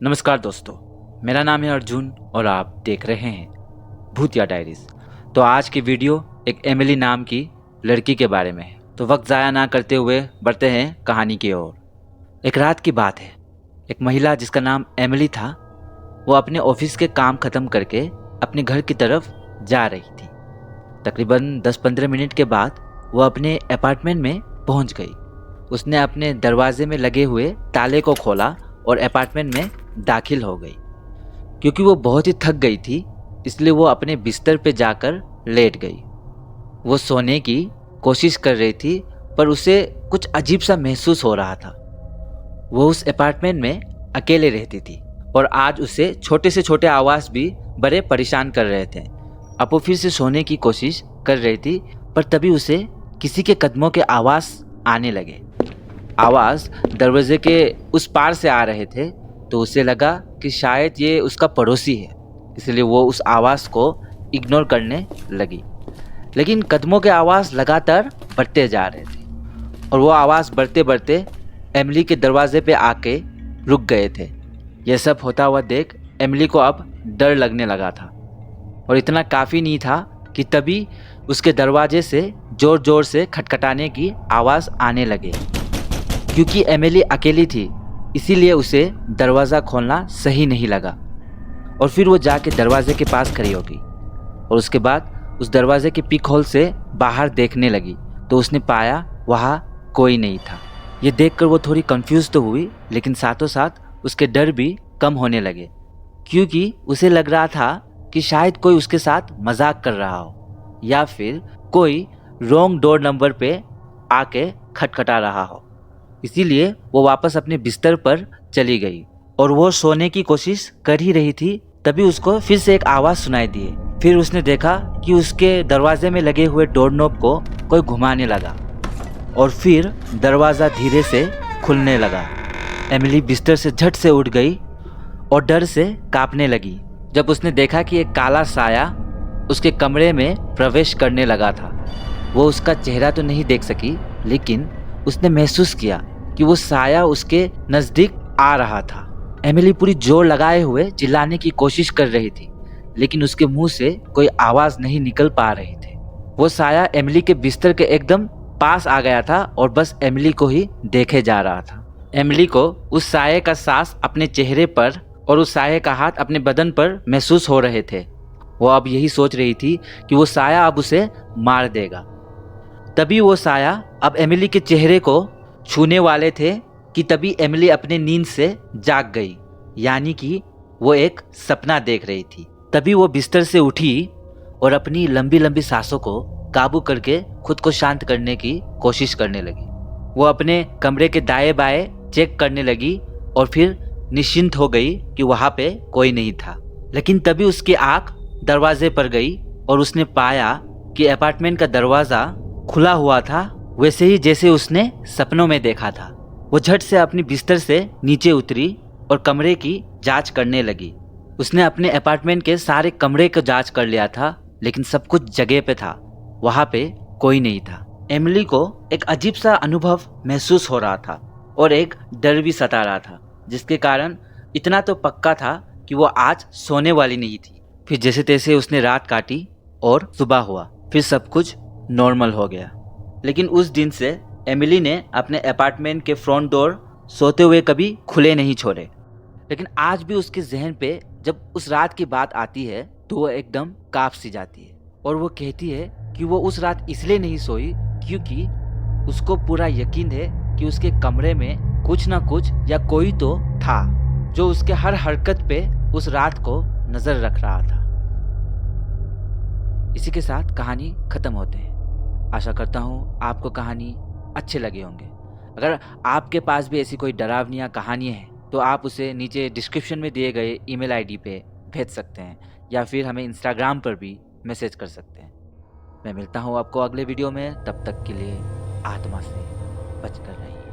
नमस्कार दोस्तों, मेरा नाम है अर्जुन और आप देख रहे हैं भूतिया डायरीज। तो आज की वीडियो एक एमिली नाम की लड़की के बारे में है। तो वक्त ज़ाया ना करते हुए बढ़ते हैं कहानी की ओर। एक रात की बात है। एक महिला जिसका नाम एमिली था, वो अपने ऑफिस के काम ख़त्म करके अपने घर की तरफ जा रही थी। तकरीबन 10-15 मिनट के बाद वो अपने अपार्टमेंट में पहुंच गई। उसने अपने दरवाजे में लगे हुए ताले को खोला और अपार्टमेंट में दाखिल हो गई। क्योंकि वो बहुत ही थक गई थी, इसलिए वो अपने बिस्तर पे जाकर लेट गई। वो सोने की कोशिश कर रही थी, पर उसे कुछ अजीब सा महसूस हो रहा था। वो उस अपार्टमेंट में अकेले रहती थी और आज उसे छोटे से छोटे आवाज़ भी बड़े परेशान कर रहे थे। अब वो फिर से सोने की कोशिश कर रही थी, पर तभी उसे किसी के कदमों के आवाज़ आने लगे। आवाज़ दरवाजे के उस पार से आ रहे थे, तो उसे लगा कि शायद ये उसका पड़ोसी है, इसलिए वो उस आवाज़ को इग्नोर करने लगी। लेकिन कदमों के आवाज़ लगातार बढ़ते जा रहे थे और वो आवाज़ बढ़ते बढ़ते एमिली के दरवाजे पे आके रुक गए थे। यह सब होता हुआ देख एमिली को अब डर लगने लगा था, और इतना काफ़ी नहीं था कि तभी उसके दरवाजे से ज़ोर ज़ोर से खटखटाने की आवाज़ आने लगे। क्योंकि एमिली अकेली थी, इसीलिए उसे दरवाज़ा खोलना सही नहीं लगा, और फिर वो जाके दरवाजे के पास खड़ी हो गई और उसके बाद उस दरवाजे के पिक होल से बाहर देखने लगी। तो उसने पाया वहाँ कोई नहीं था। ये देखकर वो थोड़ी कंफ्यूज तो हुई, लेकिन साथों साथ उसके डर भी कम होने लगे, क्योंकि उसे लग रहा था कि शायद कोई उसके साथ मजाक कर रहा हो या फिर कोई रॉन्ग डोर नंबर पे आके खटखटा रहा हो। इसीलिए वो वापस अपने बिस्तर पर चली गई और वो सोने की कोशिश कर ही रही थी, तभी उसको फिर से एक आवाज़ सुनाई दी। फिर उसने देखा कि उसके दरवाजे में लगे हुए डोर नॉब को कोई घुमाने लगा और फिर दरवाज़ा धीरे से खुलने लगा। एमिली बिस्तर से झट से उठ गई और डर से कांपने लगी जब उसने देखा कि एक काला साया उसके कमरे में प्रवेश करने लगा था। वो उसका चेहरा तो नहीं देख सकी, लेकिन उसने महसूस किया कि वो साया उसके नज़दीक आ रहा था। एमिली पूरी जोर लगाए हुए चिल्लाने की कोशिश कर रही थी, लेकिन उसके मुंह से कोई आवाज़ नहीं निकल पा रही थी। वो साया एमिली के बिस्तर के एकदम पास आ गया था और बस एमिली को ही देखे जा रहा था। एमिली को उस साये का सांस अपने चेहरे पर और उस साये का हाथ अपने बदन पर महसूस हो रहे थे। वो अब यही सोच रही थी कि वो साया अब उसे मार देगा। तभी वो साया अब एमिली के चेहरे को छूने वाले थे कि तभी एमिली अपने नींद से जाग गई, यानी कि वो एक सपना देख रही थी। तभी वो बिस्तर से उठी और अपनी लंबी लंबी सांसों को काबू करके खुद को शांत करने की कोशिश करने लगी। वो अपने कमरे के दाएं बाएं चेक करने लगी और फिर निश्चिंत हो गई कि वहाँ पे कोई नहीं था। लेकिन तभी उसकी आंख दरवाजे पर गई और उसने पाया कि अपार्टमेंट का दरवाज़ा खुला हुआ था, वैसे ही जैसे उसने सपनों में देखा था। वो झट से अपनी बिस्तर से नीचे उतरी और कमरे की जांच करने लगी। उसने अपने अपार्टमेंट के सारे कमरे को जांच कर लिया था, लेकिन सब कुछ जगह पे था, वहाँ पे कोई नहीं था। एमिली को एक अजीब सा अनुभव महसूस हो रहा था और एक डर भी सता रहा था, जिसके कारण इतना तो पक्का था कि वो आज सोने वाली नहीं थी। फिर जैसे तैसे उसने रात काटी और सुबह हुआ, फिर सब कुछ नॉर्मल हो गया। लेकिन उस दिन से एमिली ने अपने अपार्टमेंट के फ्रंट डोर सोते हुए कभी खुले नहीं छोड़े। लेकिन आज भी उसके जहन पे जब उस रात की बात आती है तो वो एकदम कांप सी जाती है, और वो कहती है कि वो उस रात इसलिए नहीं सोई क्योंकि उसको पूरा यकीन है कि उसके कमरे में कुछ ना कुछ या कोई तो था जो उसके हर हरकत पे उस रात को नजर रख रहा था। इसी के साथ कहानी खत्म होते हैं। आशा करता हूँ आपको कहानी अच्छे लगे होंगे। अगर आपके पास भी ऐसी कोई डरावनी या कहानी है तो आप उसे नीचे डिस्क्रिप्शन में दिए गए ईमेल आईडी पे भेज सकते हैं, या फिर हमें इंस्टाग्राम पर भी मैसेज कर सकते हैं। मैं मिलता हूँ आपको अगले वीडियो में, तब तक के लिए आत्मा से बचकर रहिए।